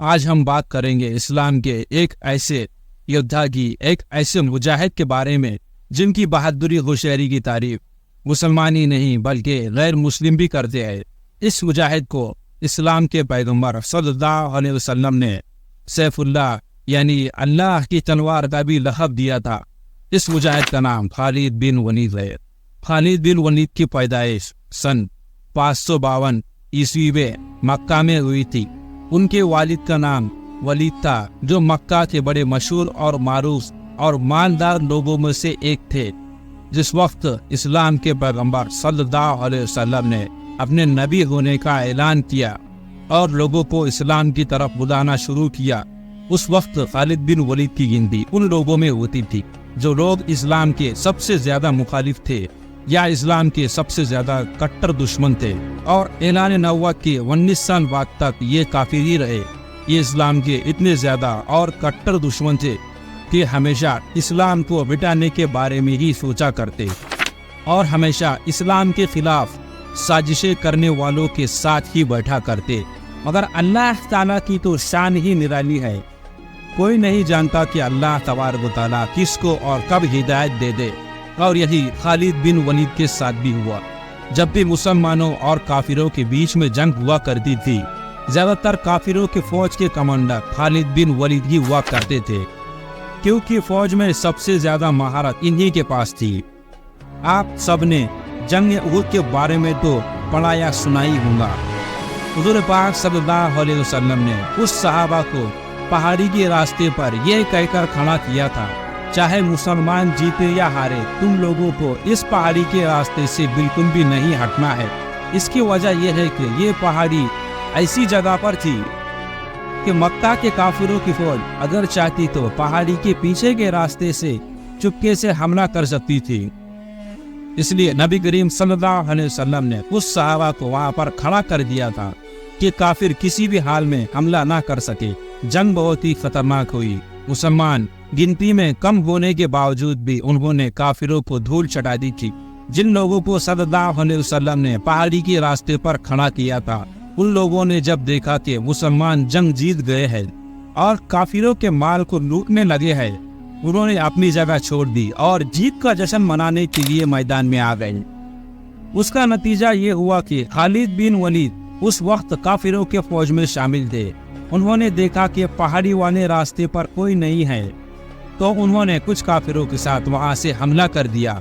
آج ہم بات کریں گے اسلام کے ایک ایسے یودھا کی، ایک ایسے مجاہد کے بارے میں جن کی بہادری ہوشیاری کی تعریف مسلمان ہی نہیں بلکہ غیر مسلم بھی کرتے ہیں۔ اس مجاہد کو اسلام کے پیغمبر صلی اللہ علیہ وسلم نے سیف اللہ یعنی اللہ کی تلوار کا بھی لقب دیا تھا۔ اس مجاہد کا نام خالد بن ولید ہے۔ خالد بن ولید کی پیدائش سن 552 عیسوی میں مکہ میں ہوئی تھی۔ ان کے والد کا نام ولید تھا، جو مکہ کے بڑے مشہور اور معروف اور مالدار لوگوں میں سے ایک تھے۔ جس وقت اسلام کے پیغمبر صلی اللہ علیہ وسلم نے اپنے نبی ہونے کا اعلان کیا اور لوگوں کو اسلام کی طرف بلانا شروع کیا، اس وقت خالد بن ولید کی گنتی ان لوگوں میں ہوتی تھی جو لوگ اسلام کے سب سے زیادہ مخالف تھے یا اسلام کے سب سے زیادہ کٹر دشمن تھے، اور اعلان نبوت کے 19 سال بعد تک یہ کافر ہی رہے۔ یہ اسلام کے اتنے زیادہ اور کٹر دشمن تھے کہ ہمیشہ اسلام کو مٹانے کے بارے میں ہی سوچا کرتے اور ہمیشہ اسلام کے خلاف سازشیں کرنے والوں کے ساتھ ہی بیٹھا کرتے۔ مگر اللہ تعالیٰ کی تو شان ہی نرالی ہے۔ کوئی نہیں جانتا کہ اللہ تبارک و تعالیٰ کس کو اور کب ہدایت دے دے، اور یہی خالد بن ولید کے ساتھ بھی ہوا۔ جب بھی مسلمانوں اور کافروں کے بیچ میں جنگ ہوا کرتی تھی، زیادہ تر کافروں کے فوج کے کمانڈر خالد بن ولید ہی ہوا کرتے تھے، کیونکہ فوج میں سب سے زیادہ مہارت انہی کے پاس تھی۔ آپ سب نے جنگ احد کے بارے میں تو پڑھا یا سنا ہی ہوگا۔ حضور پاک صلی اللہ علیہ وسلم نے اس صحابہ کو پہاڑی کے راستے پر یہ کہہ کر کھڑا کیا تھا، چاہے مسلمان جیتے یا ہارے، تم لوگوں کو اس پہاڑی کے راستے سے بالکل بھی نہیں ہٹنا ہے۔ اس کی وجہ یہ ہے کہ یہ پہاڑی ایسی جگہ پر تھی کہ مکہ کے کافروں کی فوج اگر چاہتی تو پہاڑی کے پیچھے کے راستے سے چپکے سے حملہ کر سکتی تھی۔ اس لیے نبی کریم صلی اللہ علیہ وسلم نے اس صحابہ کو وہاں پر کھڑا کر دیا تھا کہ کافر کسی بھی حال میں حملہ نہ کر سکے۔ جنگ بہت ہی خطرناک ہوئی۔ مسلمان گنتی میں کم ہونے کے باوجود بھی انہوں نے کافروں کو دھول چٹا دی تھی۔ جن لوگوں کو صلی اللہ علیہ وسلم نے پہاڑی کے راستے پر کھڑا کیا تھا، ان لوگوں نے جب دیکھا کہ مسلمان جنگ جیت گئے ہیں اور کافروں کے مال کو لوٹنے لگے ہیں، انہوں نے اپنی جگہ چھوڑ دی اور جیت کا جشن منانے کے لیے میدان میں آ گئے۔ اس کا نتیجہ یہ ہوا کہ خالد بن ولید اس وقت کافروں کے فوج میں شامل تھے۔ انہوں نے دیکھا کہ پہاڑی والے راستے پر کوئی نہیں ہے، تو انہوں نے کچھ کافروں کے ساتھ وہاں سے حملہ کر دیا۔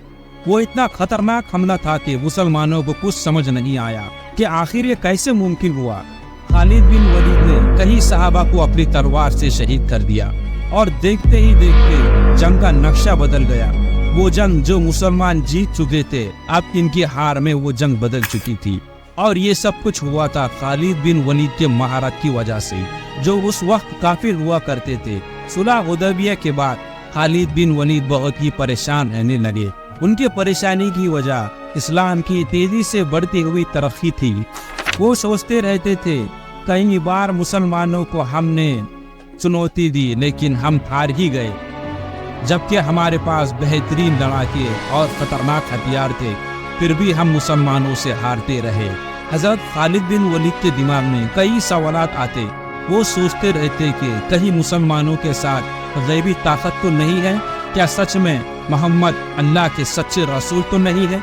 وہ اتنا خطرناک حملہ تھا کہ مسلمانوں کو کچھ سمجھ نہیں آیا کہ آخر یہ کیسے ممکن ہوا۔ خالد بن ولید نے کئی صحابہ کو اپنی تلوار سے شہید کر دیا، اور دیکھتے ہی دیکھتے جنگ کا نقشہ بدل گیا۔ وہ جنگ جو مسلمان جیت چکے تھے، اب ان کی ہار میں وہ جنگ بدل چکی تھی، اور یہ سب کچھ ہوا تھا خالد بن ولید کے مہارت کی وجہ سے، جو اس وقت کافر ہوا کرتے تھے۔ صلح حدیبیہ کے بعد خالد بن ولید بہت ہی پریشان رہنے لگے۔ ان کی پریشانی کی وجہ اسلام کی تیزی سے بڑھتی ہوئی ترقی تھی۔ وہ سوچتے رہتے تھے کئی بار مسلمانوں کو ہم نے چنوتی دی لیکن ہم ہار ہی گئے، جبکہ ہمارے پاس بہترین لڑاکے اور خطرناک ہتھیار تھے، پھر بھی ہم مسلمانوں سے ہارتے رہے۔ حضرت خالد بن ولید کے دماغ میں کئی سوالات آتے۔ وہ سوچتے رہتے کہ کہیں مسلمانوں کے ساتھ غیبی طاقت تو نہیں ہے؟ کیا سچ میں محمد اللہ کے سچے رسول تو نہیں ہے؟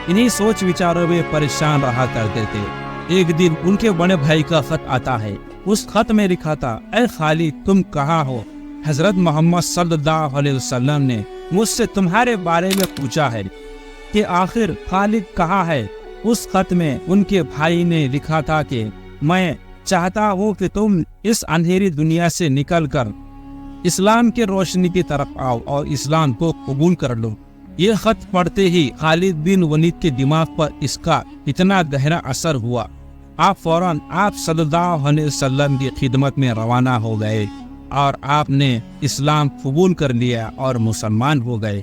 انہی سوچ وچاروں میں پریشان رہا کرتے تھے۔ ایک دن ان کے بڑے بھائی کا خط آتا ہے۔ اس خط میں لکھا تھا، اے خالد تم کہاں ہو؟ حضرت محمد صلی اللہ علیہ وسلم نے مجھ سے تمہارے بارے میں پوچھا ہے کہ آخر خالد کہاں ہے۔ اس خط میں ان کے بھائی نے لکھا تھا کہ میں چاہتا ہوں کہ تم اس اندھیری دنیا سے نکل کر اسلام کے روشنی کی طرف آؤ اور اسلام کو قبول کر لو۔ یہ خط پڑھتے ہی خالد بن ولید کے دماغ پر اس کا اتنا گہرا اثر ہوا، آپ فوراً آپ صلی اللہ علیہ وسلم کی خدمت میں روانہ ہو گئے اور آپ نے اسلام قبول کر لیا اور مسلمان ہو گئے۔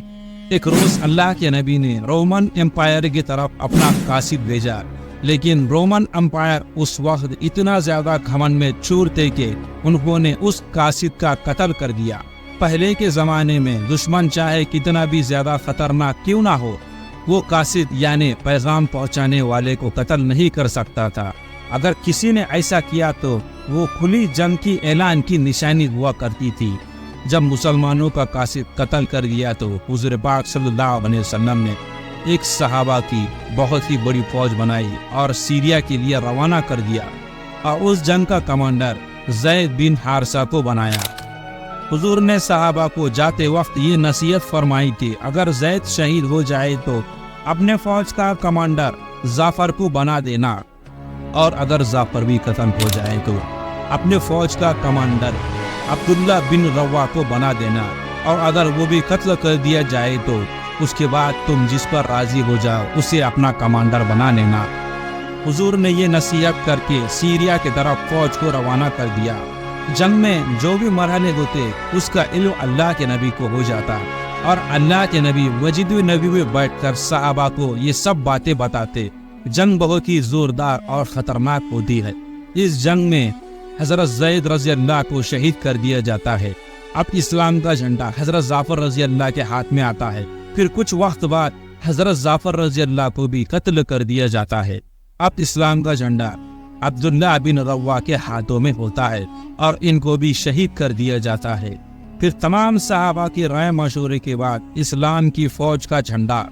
ایک روز اللہ کے نبی نے رومن امپائر کی طرف اپنا قاصد بھیجا، لیکن رومن امپائر اس وقت اتنا زیادہ گھمنڈ میں چور تھے کہ انہوں نے اس قاصد کا قتل کر دیا۔ پہلے کے زمانے میں دشمن چاہے کتنا بھی زیادہ خطرناک کیوں نہ ہو، وہ قاصد یعنی پیغام پہنچانے والے کو قتل نہیں کر سکتا تھا۔ اگر کسی نے ایسا کیا تو وہ کھلی جنگ کی اعلان کی نشانی ہوا کرتی تھی۔ جب مسلمانوں کا قاصد قتل کر دیا تو حضور پاک صلی اللہ علیہ وسلم نے ایک صحابہ کی بہت ہی بڑی فوج بنائی اور سیریا کے لیے روانہ کر دیا اور اس جنگ کا کمانڈر زید بن حارثہ کو بنایا۔ حضور نے صحابہ کو جاتے وقت یہ نصیحت فرمائی کہ اگر زید شہید ہو جائے تو اپنے فوج کا کمانڈر جعفر کو بنا دینا، اور اگر جعفر بھی قتل ہو جائے تو اپنے فوج کا کمانڈر عبداللہ بن روا کو بنا دینا، اور اگر وہ بھی قتل کر دیا جائے تو اس کے بعد تم جس پر راضی ہو جاؤ اسے اپنا کمانڈر بنا لینا۔ حضور نے یہ نصیحت کر کے سیریا کی طرف فوج کو روانہ کر دیا۔ جنگ میں جو بھی مرحلے ہوتے اس کا علم اللہ کے نبی کو ہو جاتا، اور اللہ کے نبی مسجد نبی میں بیٹھ کر صحابہ کو یہ سب باتیں بتاتے۔ جنگ بہت ہی زوردار اور خطرناک ہوتی ہے۔ اس جنگ میں حضرت زید رضی اللہ کو شہید کر دیا جاتا ہے۔ اب اسلام کا جھنڈا حضرت جعفر رضی اللہ کے ہاتھ میں آتا ہے۔ پھر کچھ وقت بعد حضرت جعفر رضی اللہ کو بھی قتل کر دیا جاتا ہے۔ اب اسلام کا جھنڈا عبداللہ بن روا کے ہاتھوں میں ہوتا ہے اور ان کو بھی شہید کر دیا جاتا ہے۔ پھر تمام صحابہ کی رائے مشورے کے بعد اسلام کی فوج کا جھنڈا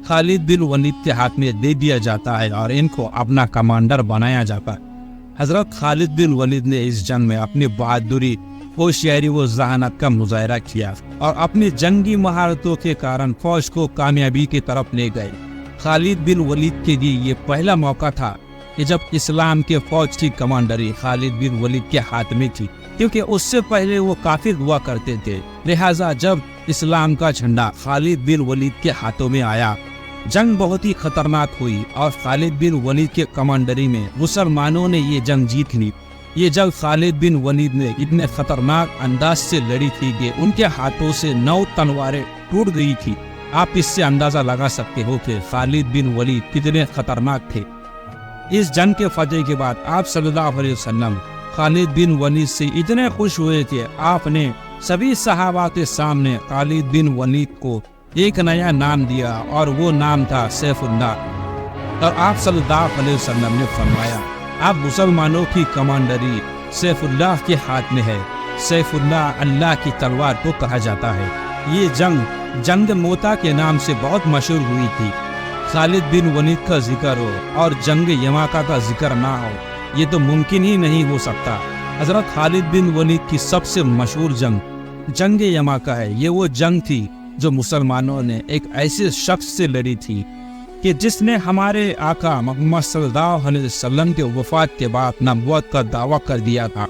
خالد بن ولید کے ہاتھ میں دے دیا جاتا ہے اور ان کو اپنا کمانڈر بنایا جاتا ہے۔ حضرت خالد بن ولید نے اس جنگ میں اپنی بہادری، ہوشیاری و ذہانت کا مظاہرہ کیا اور اپنی جنگی مہارتوں کے کارن فوج کو کامیابی کی طرف لے گئے۔ خالد بن ولید کے لیے یہ پہلا موقع تھا کہ جب اسلام کے فوج کی کمانڈری خالد بن ولید کے ہاتھ میں تھی، کیونکہ اس سے پہلے وہ کافر ہوا کرتے تھے۔ لہٰذا جب اسلام کا جھنڈا خالد بن ولید کے ہاتھوں میں آیا، جنگ بہت ہی خطرناک ہوئی اور خالد بن ولید کے کمانڈری میں مسلمانوں نے یہ جنگ جیت لی۔ یہ جنگ خالد بن ولید نے اتنے خطرناک انداز سے لڑی تھی کہ ان کے ہاتھوں سے 9 تلواریں ٹوٹ گئی تھی۔ آپ اس سے اندازہ لگا سکتے ہو کہ خالد بن ولید کتنے خطرناک تھے۔ اس جنگ کے فتح کے بعد آپ صلی اللہ علیہ وسلم خالد بن ولید سے اتنے خوش ہوئے کہ آپ نے سبھی صحابہ کے سامنے خالد بن ولید کو ایک نیا نام دیا اور وہ نام تھا سیف اللہ۔ اور آپ صلی اللہ علیہ وسلم نے فرمایا، اب مسلمانوں کی کمانڈری سیف اللہ کے ہاتھ میں ہے۔ سیف اللہ اللہ کی تلوار کو کہا جاتا ہے۔ یہ جنگ موتا کے نام سے بہت مشہور ہوئی تھی۔ خالد بن ولید کا ذکر ہو اور جنگ یماقہ کا ذکر نہ ہو، یہ تو ممکن ہی نہیں ہو سکتا۔ حضرت خالد بن ولید کی سب سے مشہور جنگ یماقہ ہے۔ یہ وہ جنگ تھی جو مسلمانوں نے ایک ایسے شخص سے لڑی تھی کہ جس نے ہمارے آقا محمد صلی اللہ علیہ وسلم کے وفات کے بعد نبوت کا دعویٰ کر دیا تھا،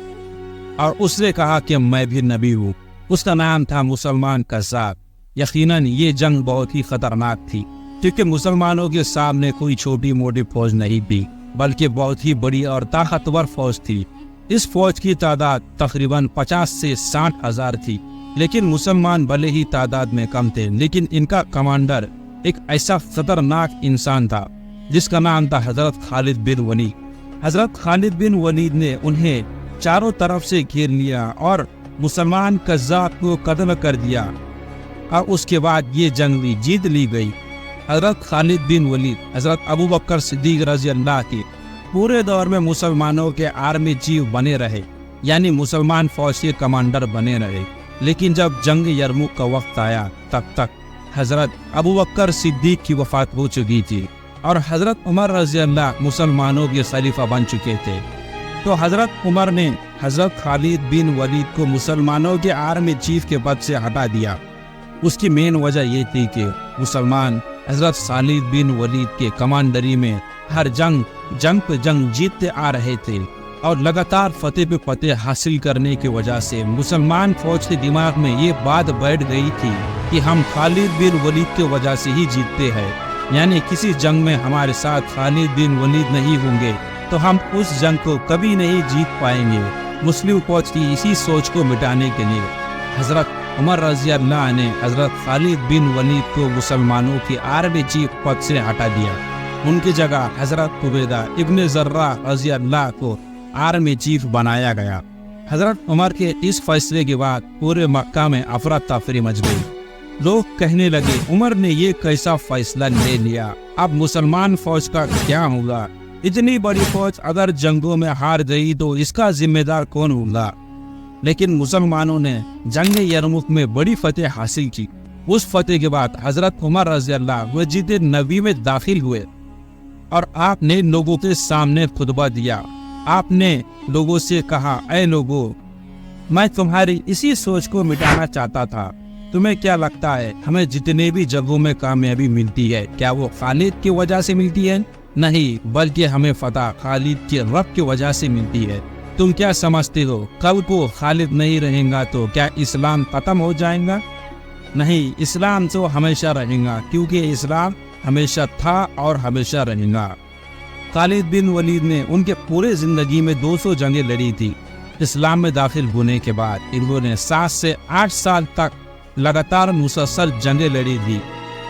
اور اس نے کہا کہ میں بھی نبی ہوں۔ اس کا نام تھا مسلمان کذاب۔ یقیناً یہ جنگ بہت ہی خطرناک تھی، کیونکہ مسلمانوں کے سامنے کوئی چھوٹی موٹی فوج نہیں تھی، بلکہ بہت ہی بڑی اور طاقتور فوج تھی۔ اس فوج کی تعداد تقریباً 50 سے 60 ہزار تھی، لیکن مسلمان بھلے ہی تعداد میں کم تھے، لیکن ان کا کمانڈر ایک ایسا خطرناک انسان تھا جس کا نام تھا حضرت خالد بن ولید۔ حضرت خالد بن ولید نے انہیں چاروں طرف سے گھیر لیا اور مسلمان کذاب کو قتل کر دیا، اور اس کے بعد یہ جنگ بھی جیت لی گئی۔ حضرت خالد بن ولید حضرت ابو بکر صدیق رضی اللہ کے پورے دور میں مسلمانوں کے آرمی چیف بنے رہے، یعنی مسلمان فوج کے کمانڈر بنے رہے۔ لیکن جب جنگ یرموک کا وقت آیا تب تک حضرت ابو بکر صدیق کی وفات ہو چکی تھی اور حضرت عمر رضی اللہ مسلمانوں کے خلیفہ بن چکے تھے۔ تو حضرت عمر نے حضرت خالد بن ولید کو مسلمانوں کے آرمی چیف کے پد سے ہٹا دیا۔ اس کی مین وجہ یہ تھی کہ مسلمان حضرت خالد بن ولید کے کمانڈری میں ہر جنگ پہ جنگ جیتتے آ رہے تھے، اور لگاتار فتح پہ فتح حاصل کرنے کی وجہ سے مسلمان فوج کے دماغ میں یہ بات بیٹھ گئی تھی کہ ہم خالد بن ولید کی وجہ سے ہی جیتتے ہیں، یعنی کسی جنگ میں ہمارے ساتھ خالد بن ولید نہیں ہوں گے تو ہم اس جنگ کو کبھی نہیں جیت پائیں گے۔ مسلم فوج کی اسی سوچ کو مٹانے کے لیے حضرت عمر رضی اللہ نے حضرت خالد بن ولید کو مسلمانوں کی آرمی چیف پد سے ہٹا دیا۔ ان کی جگہ حضرت عبیدہ ابن جراح رضی اللہ کو آرمی چیف بنایا گیا۔ حضرت عمر کے اس فیصلے کے بعد پورے مکہ میں افراتفری مچ گئی۔ لوگ کہنے لگے عمر نے یہ کیسا فیصلہ لے لیا، اب مسلمان فوج کا کیا ہوگا؟ اتنی بڑی فوج اگر جنگوں میں ہار گئی تو اس کا ذمہ دار کون ہوگا؟ لیکن مسلمانوں نے جنگ یرموک میں بڑی فتح حاصل کی۔ اس فتح کے بعد حضرت عمر رضی اللہ مسجد نبوی میں داخل ہوئے اور آپ نے لوگوں کے سامنے خطبہ دیا۔ آپ نے لوگوں سے کہا، اے لوگوں، میں تمہاری اسی سوچ کو مٹانا چاہتا تھا۔ تمہیں کیا لگتا ہے ہمیں جتنے بھی جنگوں میں کامیابی ملتی ہے کیا وہ خالد کی وجہ سے ملتی ہے؟ نہیں، بلکہ ہمیں فتح خالد کے رب کی وجہ سے ملتی ہے۔ تم کیا سمجھتے ہو کل کو خالد نہیں رہے گا تو کیا اسلام ختم ہو جائے گا؟ نہیں، اسلام تو ہمیشہ رہے گا، کیونکہ اسلام ہمیشہ تھا اور ہمیشہ رہے گا۔ خالد بن ولید نے ان کے پورے زندگی میں 200 جنگیں لڑی تھی۔ اسلام میں داخل ہونے کے بعد انہوں نے 7 سے 8 سال تک لگاتار مسلسل جنگیں لڑی تھی۔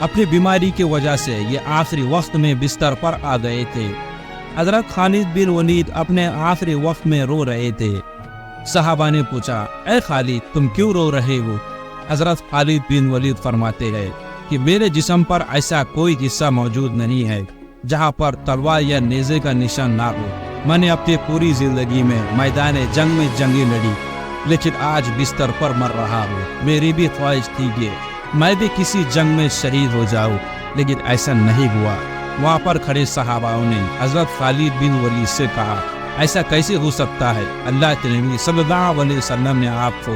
اپنی بیماری کی وجہ سے یہ آخری وقت میں بستر پر آ گئے تھے۔ حضرت خالد بن ولید اپنے آخری وقت میں رو رہے تھے۔ صحابہ نے پوچھا، اے خالد تم کیوں رو رہے ہو؟ حضرت خالد بن ولید فرماتے ہیں کہ میرے جسم پر ایسا کوئی حصہ موجود نہیں ہے جہاں پر تلوار یا نیزے کا نشان نہ ہو۔ میں نے اپنی پوری زندگی میں میدان جنگ میں جنگیں لڑی، لیکن آج بستر پر مر رہا ہوں۔ میری بھی خواہش تھی کہ میں بھی کسی جنگ میں شہید ہو جاؤں، لیکن ایسا نہیں ہوا۔ وہاں پر کھڑے صحاباؤں نے حضرت خالد بن ولید سے کہا، ایسا کیسے ہو سکتا ہے؟ اللہ کے نبی صلی اللہ علیہ وسلم نے آپ کو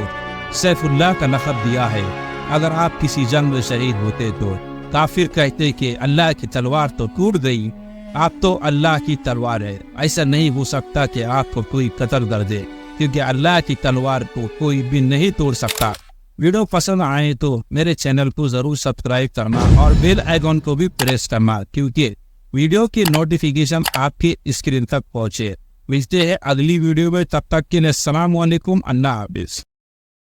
سیف اللہ کا لقب دیا ہے۔ اگر آپ کسی جنگ میں شہید ہوتے تو کافر کہتے کہ اللہ کی تلوار تو ٹوٹ گئی، آپ تو اللہ کی تلوار ہے۔ ایسا نہیں ہو سکتا کہ آپ کو کوئی قتل کر دے، کیونکہ اللہ کی تلوار کو کوئی بھی نہیں توڑ سکتا۔ ویڈیو پسند آئے تو میرے چینل کو ضرور سبسکرائب کرنا اور بیل آئیکن کو بھی پریس کرنا، کیونکہ ویڈیو کی نوٹیفیکیشن آپ کی اسکرین تک پہنچے۔ ملتے ہیں اگلی ویڈیو میں، تب تک کے لیے السلام علیکم، اللہ حافظ۔